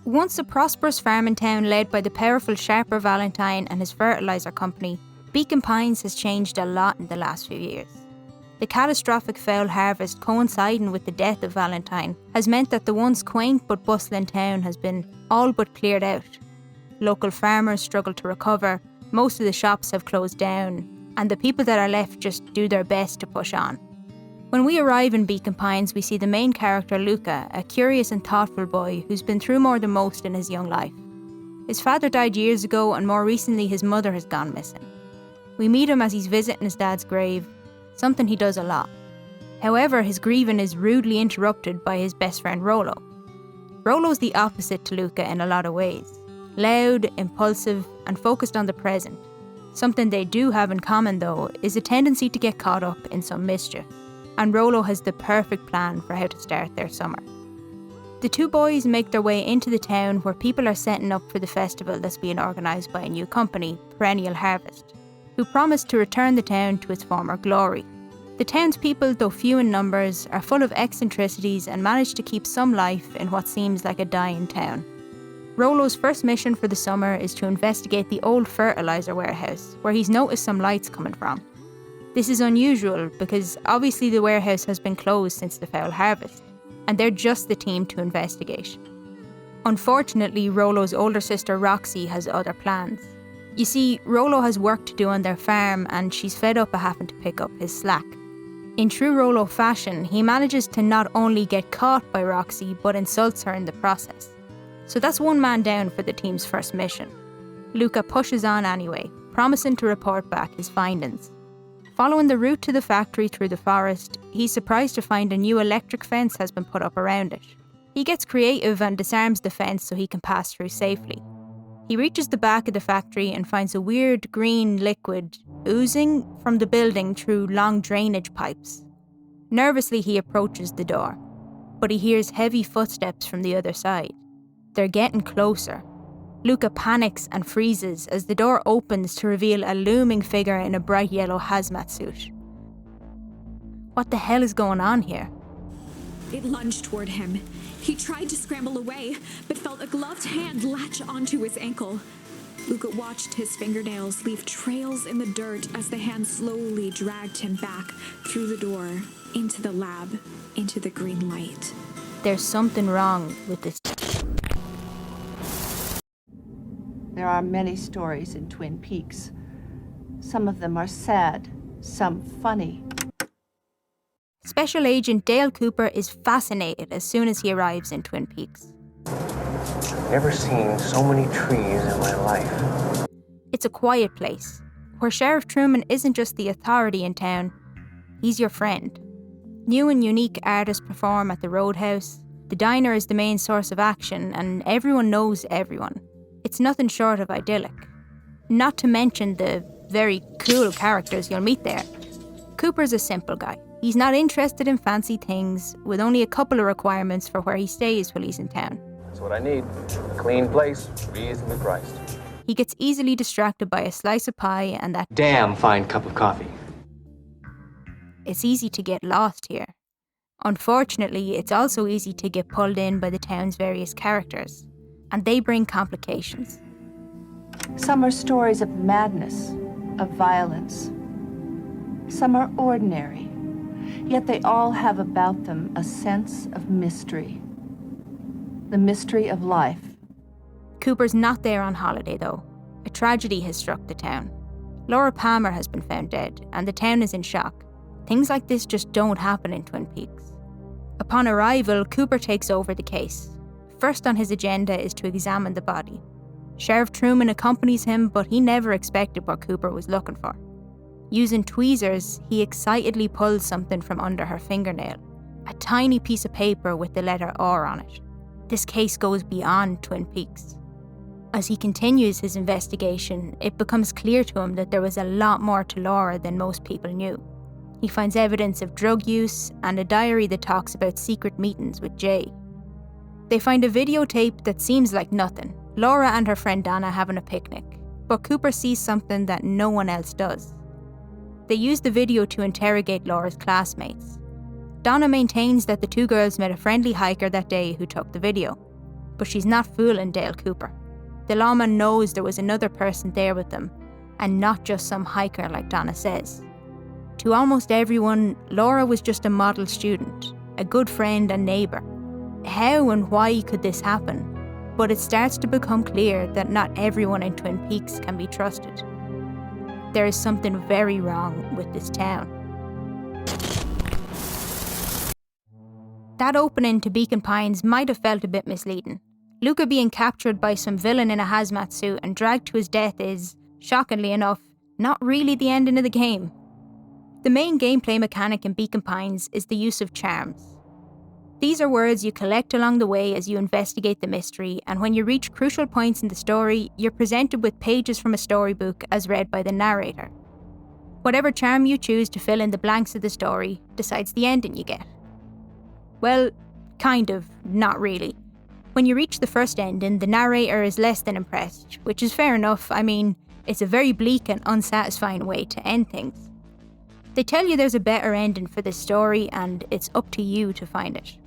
Once a prosperous farming town led by the powerful Sharper Valentine and his fertiliser company, Beacon Pines has changed a lot in the last few years. The catastrophic foul harvest coinciding with the death of Valentine has meant that the once quaint but bustling town has been all but cleared out. Local farmers struggle to recover, most of the shops have closed down, and the people that are left just do their best to push on. When we arrive in Beacon Pines, we see the main character Luca, a curious and thoughtful boy who's been through more than most in his young life. His father died years ago, and more recently his mother has gone missing. We meet him as he's visiting his dad's grave, something he does a lot. However, his grieving is rudely interrupted by his best friend Rollo. Rollo's the opposite to Luca in a lot of ways. Loud, impulsive, and focused on the present. Something they do have in common, though, is a tendency to get caught up in some mischief. And Rollo has the perfect plan for how to start their summer. The two boys make their way into the town where people are setting up for the festival that's being organised by a new company, Perennial Harvest, who promise to return the town to its former glory. The townspeople, though few in numbers, are full of eccentricities and manage to keep some life in what seems like a dying town. Rollo's first mission for the summer is to investigate the old fertiliser warehouse, where he's noticed some lights coming from. This is unusual because obviously the warehouse has been closed since the foul harvest, and they're just the team to investigate. Unfortunately, Rollo's older sister Roxy has other plans. You see, Rollo has work to do on their farm and she's fed up of having to pick up his slack. In true Rollo fashion, he manages to not only get caught by Roxy but insults her in the process. So that's one man down for the team's first mission. Luca pushes on anyway, promising to report back his findings. Following the route to the factory through the forest, he's surprised to find a new electric fence has been put up around it. He gets creative and disarms the fence so he can pass through safely. He reaches the back of the factory and finds a weird green liquid oozing from the building through long drainage pipes. Nervously, he approaches the door, but he hears heavy footsteps from the other side. They're getting closer. Luca panics and freezes as the door opens to reveal a looming figure in a bright yellow hazmat suit. What the hell is going on here? It lunged toward him. He tried to scramble away, but felt a gloved hand latch onto his ankle. Luca watched his fingernails leave trails in the dirt as the hand slowly dragged him back through the door, into the lab, into the green light. There's something wrong with this. There are many stories in Twin Peaks. Some of them are sad, some funny. Special Agent Dale Cooper is fascinated as soon as he arrives in Twin Peaks. Never seen so many trees in my life. It's a quiet place, where Sheriff Truman isn't just the authority in town, he's your friend. New and unique artists perform at the Roadhouse, the diner is the main source of action, and everyone knows everyone. It's nothing short of idyllic. Not to mention the very cool characters you'll meet there. Cooper's a simple guy. He's not interested in fancy things, with only a couple of requirements for where he stays while he's in town. That's what I need. A clean place, reasonably priced. He gets easily distracted by a slice of pie and that Damn fine cup of coffee. It's easy to get lost here. Unfortunately, it's also easy to get pulled in by the town's various characters, and they bring complications. Some are stories of madness, of violence. Some are ordinary, yet they all have about them a sense of mystery. The mystery of life. Cooper's not there on holiday, though. A tragedy has struck the town. Laura Palmer has been found dead, and the town is in shock. Things like this just don't happen in Twin Peaks. Upon arrival, Cooper takes over the case. First on his agenda is to examine the body. Sheriff Truman accompanies him, but he never expected what Cooper was looking for. Using tweezers, he excitedly pulls something from under her fingernail, a tiny piece of paper with the letter R on it. This case goes beyond Twin Peaks. As he continues his investigation, it becomes clear to him that there was a lot more to Laura than most people knew. He finds evidence of drug use and a diary that talks about secret meetings with Jay. They find a videotape that seems like nothing, Laura and her friend Donna having a picnic, but Cooper sees something that no one else does. They use the video to interrogate Laura's classmates. Donna maintains that the two girls met a friendly hiker that day who took the video, but she's not fooling Dale Cooper. The lawman knows there was another person there with them, and not just some hiker like Donna says. To almost everyone, Laura was just a model student, a good friend and neighbour. How and why could this happen? But it starts to become clear that not everyone in Twin Peaks can be trusted. There is something very wrong with this town. That opening to Beacon Pines might have felt a bit misleading. Luca being captured by some villain in a hazmat suit and dragged to his death is, shockingly enough, not really the ending of the game. The main gameplay mechanic in Beacon Pines is the use of charms. These are words you collect along the way as you investigate the mystery, and when you reach crucial points in the story, you're presented with pages from a storybook as read by the narrator. Whatever charm you choose to fill in the blanks of the story decides the ending you get. Well, kind of, not really. When you reach the first ending, the narrator is less than impressed, which is fair enough. I mean, it's a very bleak and unsatisfying way to end things. They tell you there's a better ending for this story, and it's up to you to find it.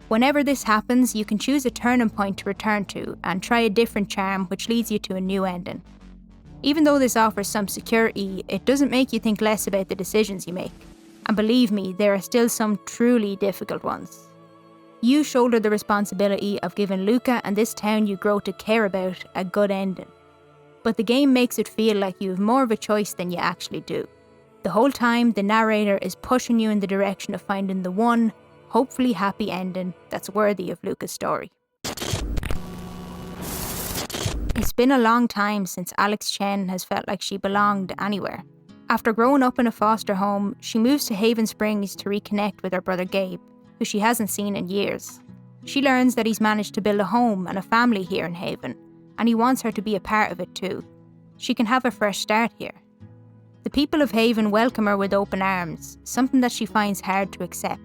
Whenever this happens, you can choose a turning point to return to and try a different charm which leads you to a new ending. Even though this offers some security, it doesn't make you think less about the decisions you make. And believe me, there are still some truly difficult ones. You shoulder the responsibility of giving Luca and this town you grow to care about a good ending. But the game makes it feel like you have more of a choice than you actually do. The whole time, the narrator is pushing you in the direction of finding the one, hopefully happy ending that's worthy of Luca's story. It's been a long time since Alex Chen has felt like she belonged anywhere. After growing up in a foster home, she moves to Haven Springs to reconnect with her brother Gabe, who she hasn't seen in years. She learns that he's managed to build a home and a family here in Haven, and he wants her to be a part of it too. She can have a fresh start here. The people of Haven welcome her with open arms, something that she finds hard to accept.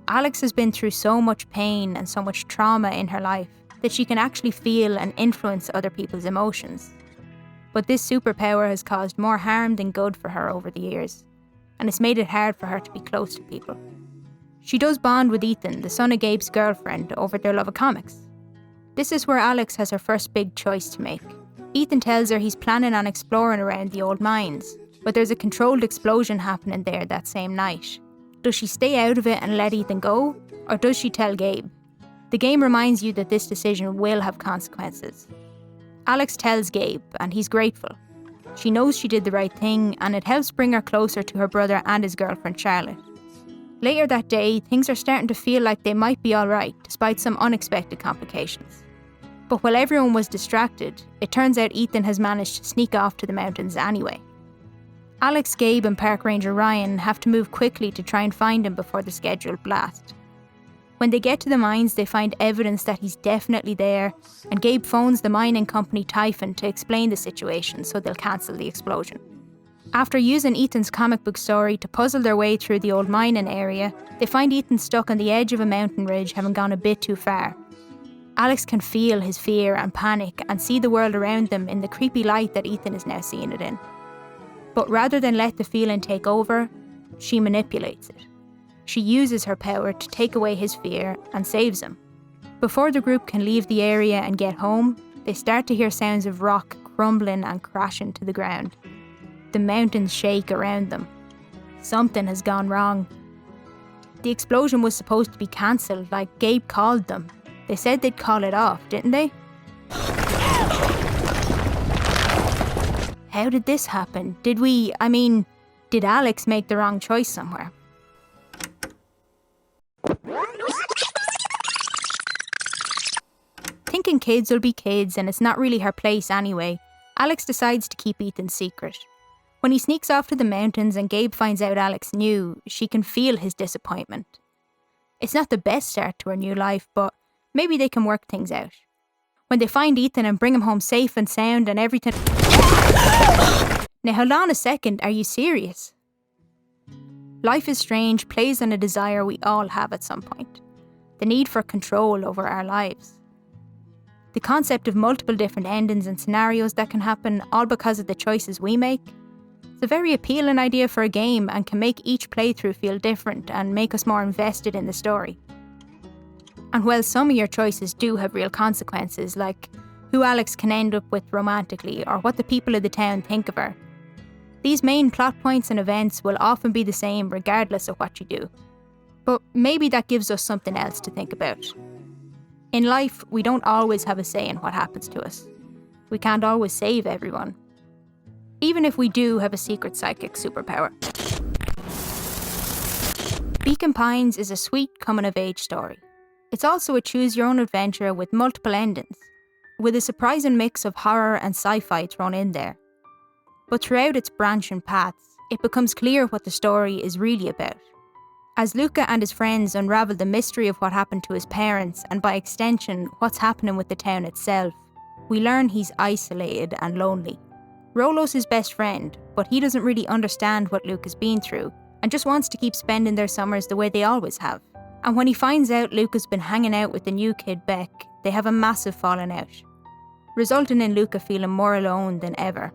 Alex has been through so much pain and so much trauma in her life that she can actually feel and influence other people's emotions. But this superpower has caused more harm than good for her over the years, and it's made it hard for her to be close to people. She does bond with Ethan, the son of Gabe's girlfriend, over their love of comics. This is where Alex has her first big choice to make. Ethan tells her he's planning on exploring around the old mines, but there's a controlled explosion happening there that same night. Does she stay out of it and let Ethan go, or does she tell Gabe? The game reminds you that this decision will have consequences. Alex tells Gabe, and he's grateful. She knows she did the right thing, and it helps bring her closer to her brother and his girlfriend Charlotte. Later that day, things are starting to feel like they might be alright, despite some unexpected complications. But while everyone was distracted, it turns out Ethan has managed to sneak off to the mountains anyway. Alex, Gabe and Park Ranger Ryan have to move quickly to try and find him before the scheduled blast. When they get to the mines, they find evidence that he's definitely there, and Gabe phones the mining company Typhon to explain the situation so they'll cancel the explosion. After using Ethan's comic book story to puzzle their way through the old mining area, they find Ethan stuck on the edge of a mountain ridge, having gone a bit too far. Alex can feel his fear and panic and see the world around them in the creepy light that Ethan is now seeing it in. But rather than let the feeling take over, she manipulates it. She uses her power to take away his fear and saves him. Before the group can leave the area and get home, they start to hear sounds of rock crumbling and crashing to the ground. The mountains shake around them. Something has gone wrong. The explosion was supposed to be cancelled, like Gabe called them. They said they'd call it off, didn't they? How did this happen? Did Alex make the wrong choice somewhere? Thinking kids will be kids and it's not really her place anyway, Alex decides to keep Ethan's secret. When he sneaks off to the mountains and Gabe finds out Alex knew, she can feel his disappointment. It's not the best start to her new life, but maybe they can work things out. When they find Ethan and bring him home safe and sound and everything... Now hold on a second, are you serious? Life is Strange plays on a desire we all have at some point. The need for control over our lives. The concept of multiple different endings and scenarios that can happen all because of the choices we make. It's a very appealing idea for a game and can make each playthrough feel different and make us more invested in the story. And while some of your choices do have real consequences, like who Alex can end up with romantically or what the people of the town think of her, these main plot points and events will often be the same regardless of what you do. But maybe that gives us something else to think about. In life, we don't always have a say in what happens to us. We can't always save everyone, even if we do have a secret psychic superpower. Beacon Pines is a sweet coming-of-age story. It's also a choose-your-own adventure with multiple endings, with a surprising mix of horror and sci-fi thrown in there. But throughout its branching paths, it becomes clear what the story is really about. As Luca and his friends unravel the mystery of what happened to his parents, and by extension, what's happening with the town itself, we learn he's isolated and lonely. Rolo's his best friend, but he doesn't really understand what Luke has been through, and just wants to keep spending their summers the way they always have. And when he finds out Luca's been hanging out with the new kid Beck, they have a massive falling out, resulting in Luca feeling more alone than ever.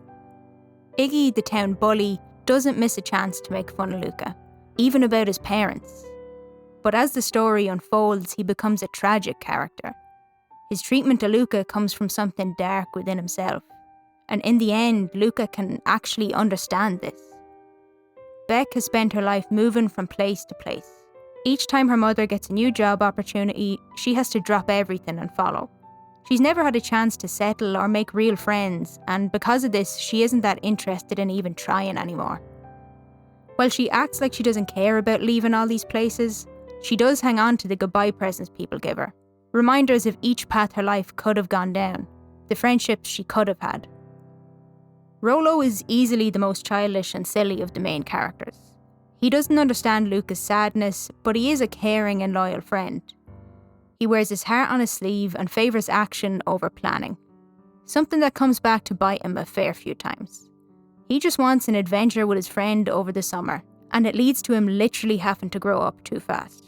Iggy, the town bully, doesn't miss a chance to make fun of Luca, even about his parents. But as the story unfolds, he becomes a tragic character. His treatment of Luca comes from something dark within himself, and in the end, Luca can actually understand this. Beck has spent her life moving from place to place. Each time her mother gets a new job opportunity, she has to drop everything and follow. She's never had a chance to settle or make real friends, and because of this, she isn't that interested in even trying anymore. While she acts like she doesn't care about leaving all these places, she does hang on to the goodbye presents people give her, reminders of each path her life could have gone down, the friendships she could have had. Rolo is easily the most childish and silly of the main characters. He doesn't understand Luca's sadness, but he is a caring and loyal friend. He wears his heart on his sleeve and favours action over planning, something that comes back to bite him a fair few times. He just wants an adventure with his friend over the summer, and it leads to him literally having to grow up too fast.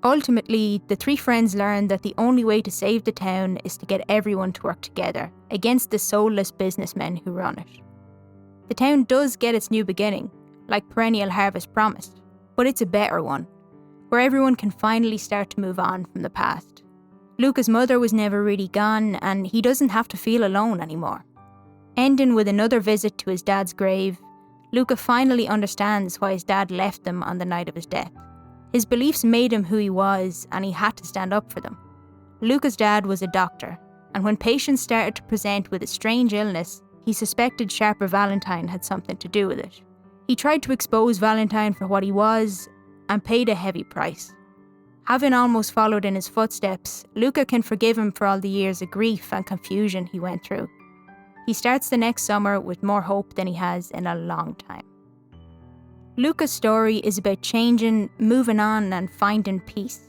Ultimately, the three friends learn that the only way to save the town is to get everyone to work together against the soulless businessmen who run it. The town does get its new beginning, like Perennial Harvest promised, but it's a better one, where everyone can finally start to move on from the past. Luca's mother was never really gone, and he doesn't have to feel alone anymore. Ending with another visit to his dad's grave, Luca finally understands why his dad left them on the night of his death. His beliefs made him who he was, and he had to stand up for them. Luca's dad was a doctor, and when patients started to present with a strange illness, he suspected Sharper Valentine had something to do with it. He tried to expose Valentine for what he was, and paid a heavy price. Having almost followed in his footsteps, Luca can forgive him for all the years of grief and confusion he went through. He starts the next summer with more hope than he has in a long time. Luca's story is about changing, moving on, and finding peace.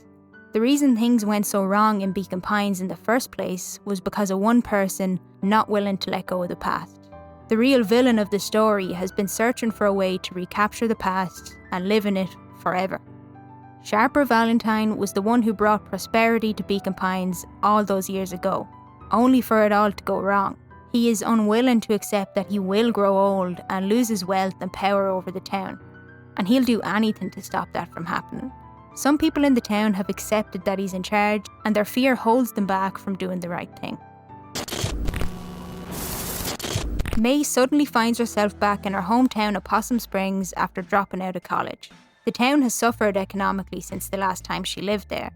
The reason things went so wrong in Beacon Pines in the first place was because of one person not willing to let go of the past. The real villain of the story has been searching for a way to recapture the past and live in it forever. Sharper Valentine was the one who brought prosperity to Beacon Pines all those years ago, only for it all to go wrong. He is unwilling to accept that he will grow old and lose his wealth and power over the town, and he'll do anything to stop that from happening. Some people in the town have accepted that he's in charge, and their fear holds them back from doing the right thing. May suddenly finds herself back in her hometown of Possum Springs after dropping out of college. The town has suffered economically since the last time she lived there.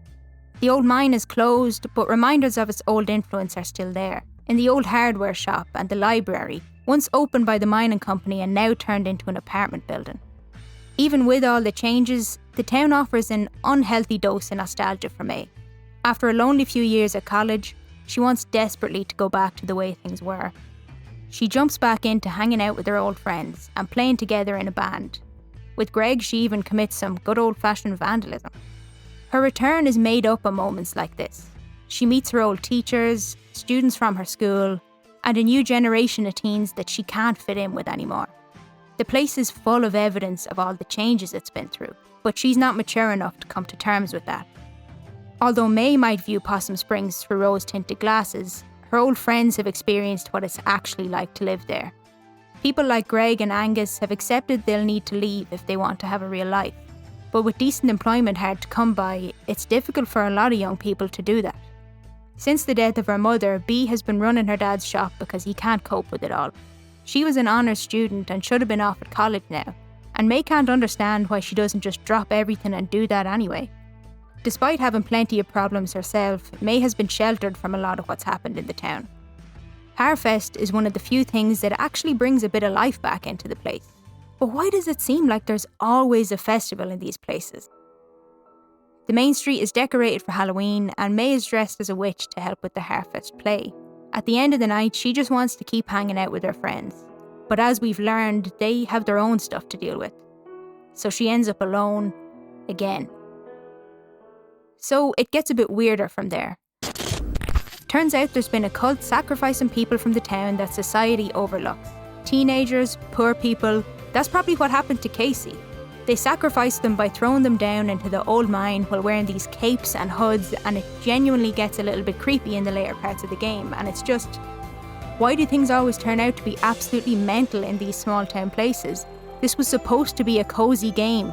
The old mine is closed, but reminders of its old influence are still there. In the old hardware shop and the library, once opened by the mining company and now turned into an apartment building. Even with all the changes, the town offers an unhealthy dose of nostalgia for May. After a lonely few years at college, she wants desperately to go back to the way things were. She jumps back into hanging out with her old friends and playing together in a band. With Greg, she even commits some good old-fashioned vandalism. Her return is made up of moments like this. She meets her old teachers, students from her school, and a new generation of teens that she can't fit in with anymore. The place is full of evidence of all the changes it's been through, but she's not mature enough to come to terms with that. Although May might view Possum Springs through rose-tinted glasses, her old friends have experienced what it's actually like to live there. People like Greg and Angus have accepted they'll need to leave if they want to have a real life. but with decent employment hard to come by, it's difficult for a lot of young people to do that. Since the death of her mother, Bea has been running her dad's shop because he can't cope with it all. She was an honours student and should have been off at college now, and May can't understand why she doesn't just drop everything and do that anyway. Despite having plenty of problems herself, May has been sheltered from a lot of what's happened in the town. Harfest is one of the few things that actually brings a bit of life back into the place. But why does it seem like there's always a festival in these places? The main street is decorated for Halloween, and May is dressed as a witch to help with the Harfest play. At the end of the night, she just wants to keep hanging out with her friends. But as we've learned, they have their own stuff to deal with. So she ends up alone, again. So it gets a bit weirder from there. Turns out there's been a cult sacrificing people from the town that society overlooks. Teenagers, poor people, that's probably what happened to Casey. They sacrificed them by throwing them down into the old mine while wearing these capes and hoods, and it genuinely gets a little bit creepy in the later parts of the game, and it's just, why do things always turn out to be absolutely mental in these small town places? This was supposed to be a cozy game.